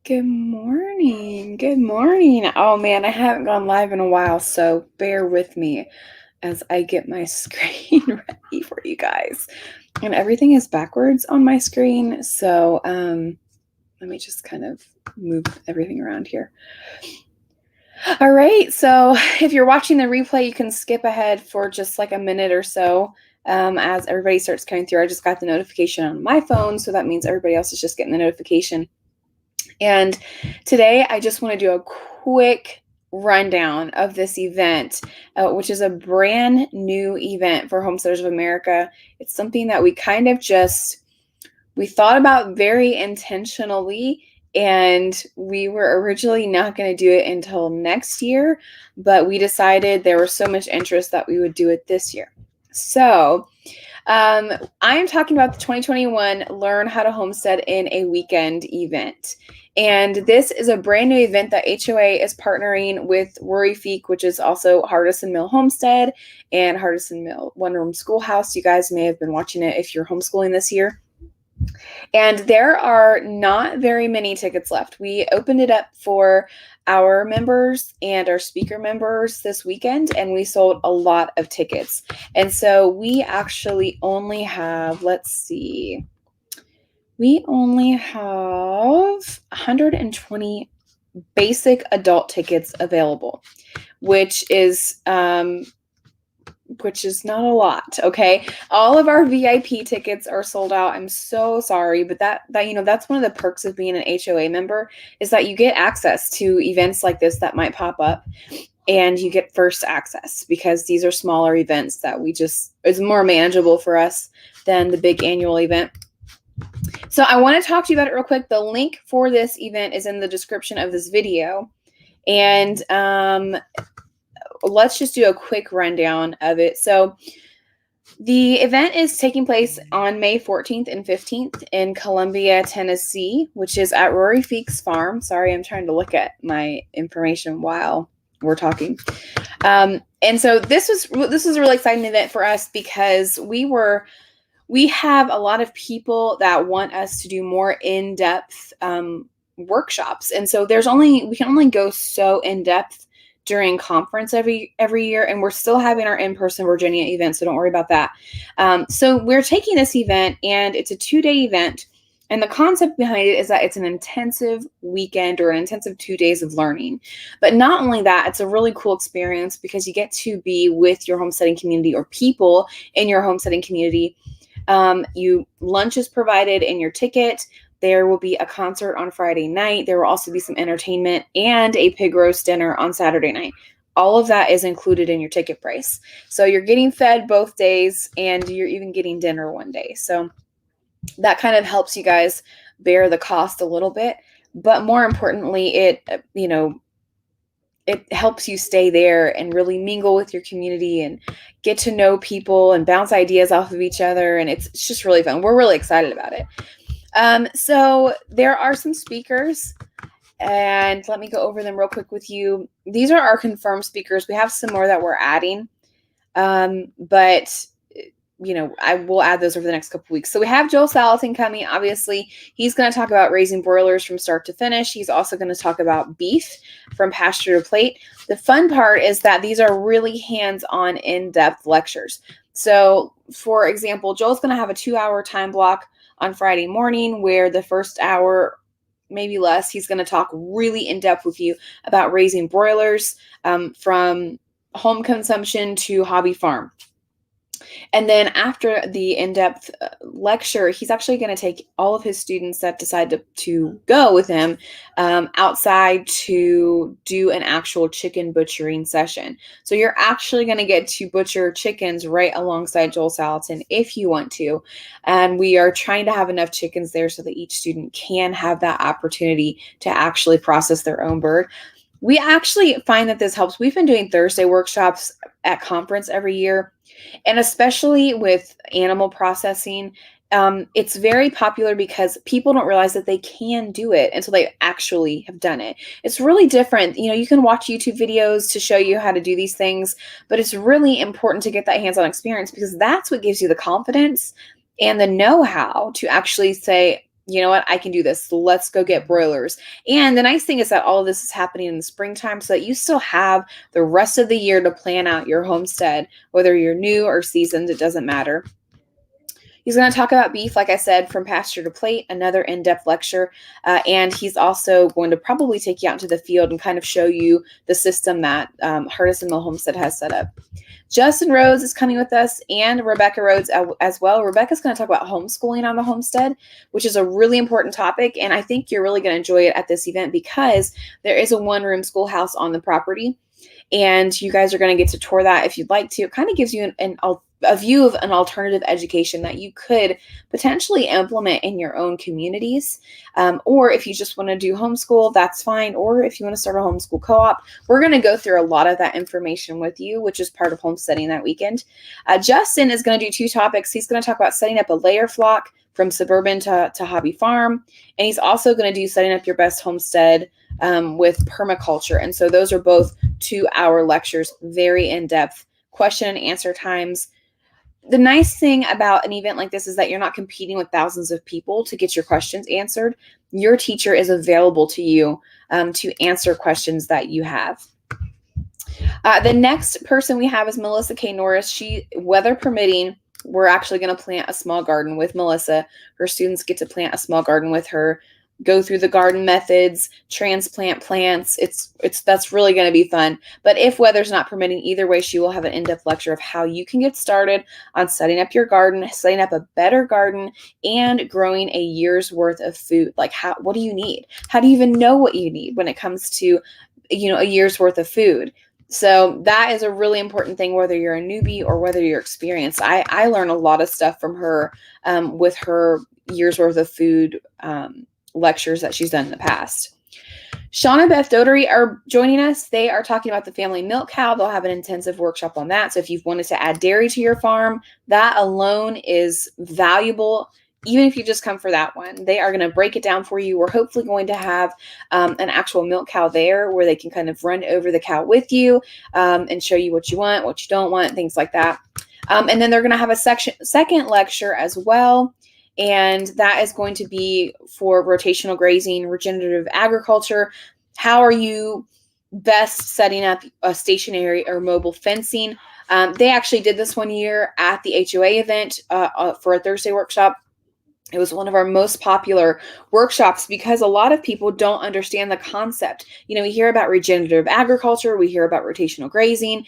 Good morning. Good morning. Oh man, I haven't gone live in a while, so bear with me as I get my screen ready for you guys. And everything is backwards on my screen, so let me just kind of move everything around here. All right, so if you're watching the replay, you can skip ahead for just like a minute or so as everybody starts coming through. I just got the notification on my phone, so that means everybody else is just getting the notification. And today I just want to do a quick rundown of this event, which is a brand new event for Homesteaders of America. It's something that we kind of we thought about very intentionally, and we were originally not going to do it until next year, but we decided there was so much interest that we would do it this year. So I am talking about the 2021 Learn How to Homestead in a Weekend event. And this is a brand new event that HOA is partnering with Rory Feek, which is also Hardison Mill Homestead and Hardison Mill One Room Schoolhouse. You guys may have been watching it if you're homeschooling this year. And there are not very many tickets left. We opened it up for our members and our speaker members this weekend, and we sold a lot of tickets. And so we actually only have, we only have 120 basic adult tickets available, which is not a lot. Okay. All of our VIP tickets are sold out. I'm so sorry, but that's one of the perks of being an HOA member is that you get access to events like this that might pop up, and you get first access because these are smaller events that it's more manageable for us than the big annual event. So I want to talk to you about it real quick. The link for this event is in the description of this video. And let's just do a quick rundown of it. So the event is taking place on May 14th and 15th in Columbia, Tennessee, which is at Rory Feek's farm. Sorry, I'm trying to look at my information while we're talking. And so this was a really exciting event for us because we have a lot of people that want us to do more in-depth workshops. And so we can only go so in-depth during conference every year, and we're still having our in-person Virginia event, so don't worry about that. So we're taking this event, and it's a 2-day event, and the concept behind it is that it's an intensive weekend or an intensive 2 days of learning. But not only that, it's a really cool experience because you get to be with your homesteading community or people in your homesteading community. Lunch is provided in your ticket. There will be a concert on Friday night. There will also be some entertainment and a pig roast dinner on Saturday night. All of that is included in your ticket price. So you're getting fed both days, and you're even getting dinner one day. So that kind of helps you guys bear the cost a little bit. But more importantly, it helps you stay there and really mingle with your community and get to know people and bounce ideas off of each other. And it's just really fun. We're really excited about it. So there are some speakers, and let me go over them real quick with you. These are our confirmed speakers. We have some more that we're adding, but I will add those over the next couple weeks. So we have Joel Salatin coming. Obviously, he's going to talk about raising broilers from start to finish. He's also going to talk about beef from pasture to plate. The fun part is that these are really hands-on, in-depth lectures. So, for example, Joel's going to have a 2-hour time block on Friday morning where the first hour, maybe less, he's going to talk really in-depth with you about raising broilers from home consumption to hobby farm. And then after the in-depth lecture, he's actually going to take all of his students that decide to go with him outside to do an actual chicken butchering session. So you're actually going to get to butcher chickens right alongside Joel Salatin if you want to. And we are trying to have enough chickens there so that each student can have that opportunity to actually process their own bird. We actually find that this helps. We've been doing Thursday workshops at conference every year, and especially with animal processing, it's very popular because people don't realize that they can do it until they actually have done it. It's really different. You can watch YouTube videos to show you how to do these things, but it's really important to get that hands-on experience because that's what gives you the confidence and the know-how to actually say, you know what, I can do this. Let's go get broilers. And the nice thing is that all of this is happening in the springtime so that you still have the rest of the year to plan out your homestead, whether you're new or seasoned, it doesn't matter. He's going to talk about beef, like I said, from pasture to plate, another in-depth lecture. And he's also going to probably take you out into the field and kind of show you the system that Hardest and Mill Homestead has set up. Justin Rhodes is coming with us, and Rebecca Rhodes as well. Rebecca's going to talk about homeschooling on the homestead, which is a really important topic. And I think you're really going to enjoy it at this event because there is a one-room schoolhouse on the property. And you guys are going to get to tour that if you'd like to. It kind of gives you a view of an alternative education that you could potentially implement in your own communities. Or if you just want to do homeschool, that's fine. Or if you want to start a homeschool co-op, we're going to go through a lot of that information with you, which is part of homesteading that weekend. Justin is going to do 2 topics. He's going to talk about setting up a layer flock from suburban to hobby farm. And he's also going to do setting up your best homestead with permaculture. And so those are both 2-hour lectures, very in-depth question and answer times. The nice thing about an event like this is that you're not competing with thousands of people to get your questions answered. Your teacher is available to you to answer questions that you have. The next person we have is Melissa K. Norris. She, weather permitting, we're actually going to plant a small garden with Melissa. Her students get to plant a small garden with her, go through the garden methods, transplant plants. That's really going to be fun. But if weather's not permitting, either way, she will have an in-depth lecture of how you can get started on setting up your garden, setting up a better garden, and growing a year's worth of food. Like, what do you need? How do you even know what you need when it comes to, a year's worth of food? So that is a really important thing, whether you're a newbie or whether you're experienced. I learn a lot of stuff from her with her year's worth of food lectures that she's done in the past. Sean and Beth Dotery are joining us. They are talking about the family milk cow. They'll have an intensive workshop on that. So if you've wanted to add dairy to your farm, that alone is valuable. Even if you just come for that one, they are going to break it down for you. We're hopefully going to have an actual milk cow there where they can kind of run over the cow with you and show you what you want, what you don't want, things like that. And then they're going to have a second lecture as well. And that is going to be for rotational grazing, regenerative agriculture. How are you best setting up a stationary or mobile fencing? They actually did this one year at the HOA event for a Thursday workshop. It was one of our most popular workshops because a lot of people don't understand the concept. We hear about regenerative agriculture, we hear about rotational grazing,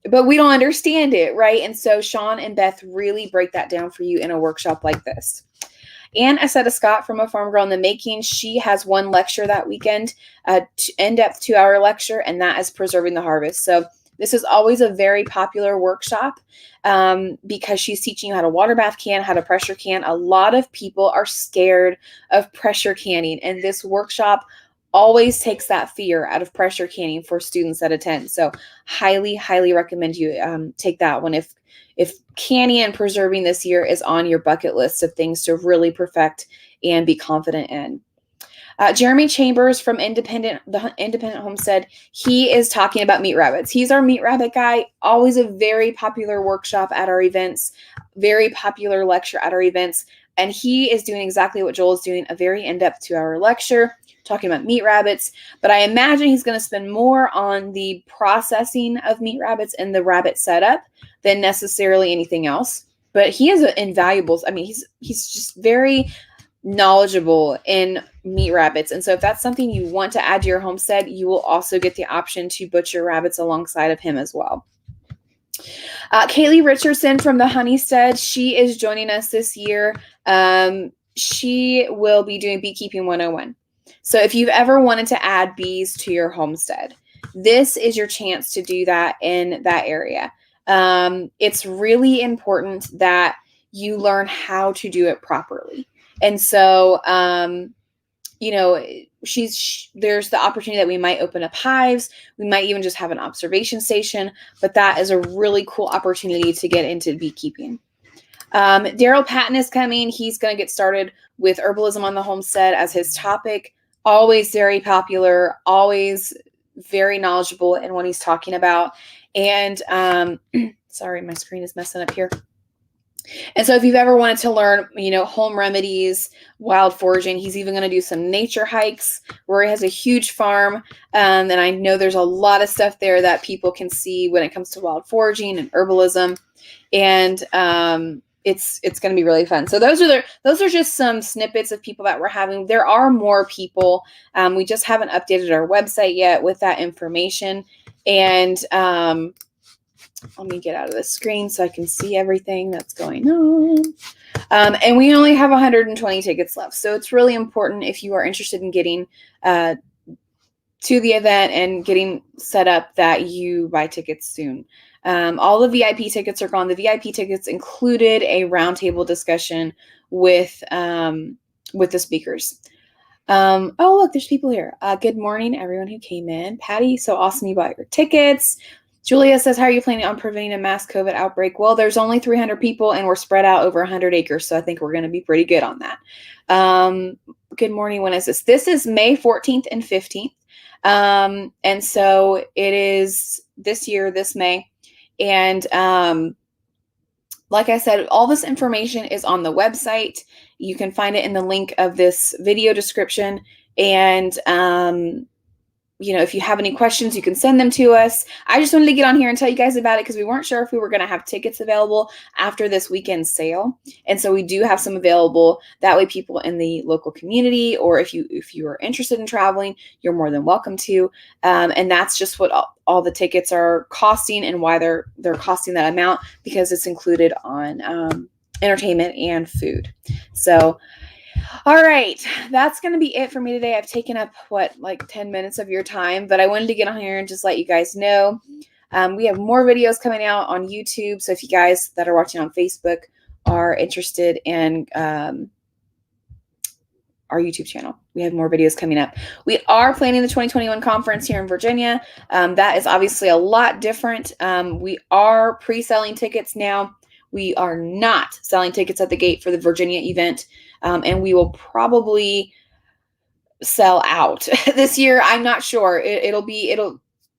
but we don't understand it, right? And so Sean and Beth really break that down for you in a workshop like this. Ann Aceta Scott from A Farm Girl in the Making, she has one lecture that weekend, in-depth 2-hour lecture, and that is preserving the harvest. So this is always a very popular workshop because she's teaching you how to water bath can, how to pressure can. A lot of people are scared of pressure canning, and this workshop always takes that fear out of pressure canning for students that attend. So highly, highly recommend you take that one if canning and preserving this year is on your bucket list of things to really perfect and be confident in. Jeremy Chambers from the Independent Homestead, he is talking about meat rabbits. He's our meat rabbit guy, always a very popular workshop at our events, very popular lecture at our events. And he is doing exactly what Joel is doing, a very in-depth 2-hour lecture talking about meat rabbits. But I imagine he's going to spend more on the processing of meat rabbits and the rabbit setup than necessarily anything else. But he is invaluable. I mean, he's just very knowledgeable in meat rabbits. And so if that's something you want to add to your homestead, you will also get the option to butcher rabbits alongside of him as well. Kaylee Richardson from the Homestead, she is joining us this year. She will be doing Beekeeping 101. So if you've ever wanted to add bees to your homestead, this is your chance to do that in that area. It's really important that you learn how to do it properly. And so, there's the opportunity that we might open up hives. We might even just have an observation station, but that is a really cool opportunity to get into beekeeping. Daryl Patton is coming. He's going to get started with herbalism on the homestead as his topic. Always very popular, always very knowledgeable in what he's talking about. And sorry, my screen is messing up here. And so if you've ever wanted to learn, home remedies, wild foraging, he's even going to do some nature hikes. Rory has a huge farm, and I know there's a lot of stuff there that people can see when it comes to wild foraging and herbalism. And it's going to be really fun. So those are just some snippets of people that we're having. There are more people. We just haven't updated our website yet with that information. And let me get out of the screen so I can see everything that's going on. And we only have 120 tickets left. So it's really important, if you are interested in getting to the event and getting set up, that you buy tickets soon. All the VIP tickets are gone. The VIP tickets included a roundtable discussion with the speakers. Oh, look, there's people here. Good morning, everyone who came in. Patty, so awesome you bought your tickets. Julia says, how are you planning on preventing a mass COVID outbreak? Well, there's only 300 people and we're spread out over 100 acres. So I think we're going to be pretty good on that. Good morning. When is this? This is May 14th and 15th. And so it is this year, this May. And like I said, all this information is on the website. You can find it in the link of this video description. And if you have any questions, you can send them to us. I just wanted to get on here and tell you guys about it because we weren't sure if we were going to have tickets available after this weekend sale. And so we do have some available. That way people in the local community, or if you are interested in traveling, you're more than welcome to. And that's just what all the tickets are costing and why they're costing that amount, because it's included on entertainment and food. So all right, that's going to be it for me today. I've taken up, 10 minutes of your time, but I wanted to get on here and just let you guys know. We have more videos coming out on YouTube, so if you guys that are watching on Facebook are interested in our YouTube channel, we have more videos coming up. We are planning the 2021 conference here in Virginia. That is obviously a lot different. We are pre-selling tickets now. We are not selling tickets at the gate for the Virginia event. And we will probably sell out this year. I'm not sure. It'll be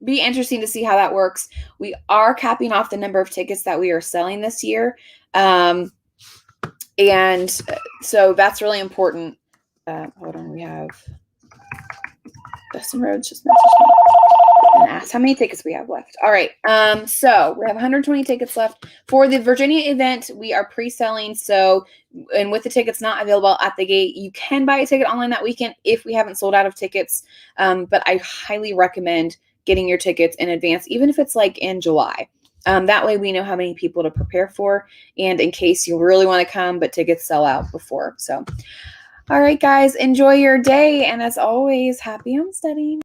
interesting to see how that works. We are capping off the number of tickets that we are selling this year. And so that's really important. Hold on, we have Dustin Rhodes just messaged me and asked how many tickets we have left. All right. So we have 120 tickets left for the Virginia event. We are pre-selling. So, and with the tickets not available at the gate, you can buy a ticket online that weekend if we haven't sold out of tickets. But I highly recommend getting your tickets in advance, even if it's like in July. That way we know how many people to prepare for, and in case you really want to come, but tickets sell out before. So, all right, guys, enjoy your day. And as always, happy homesteading.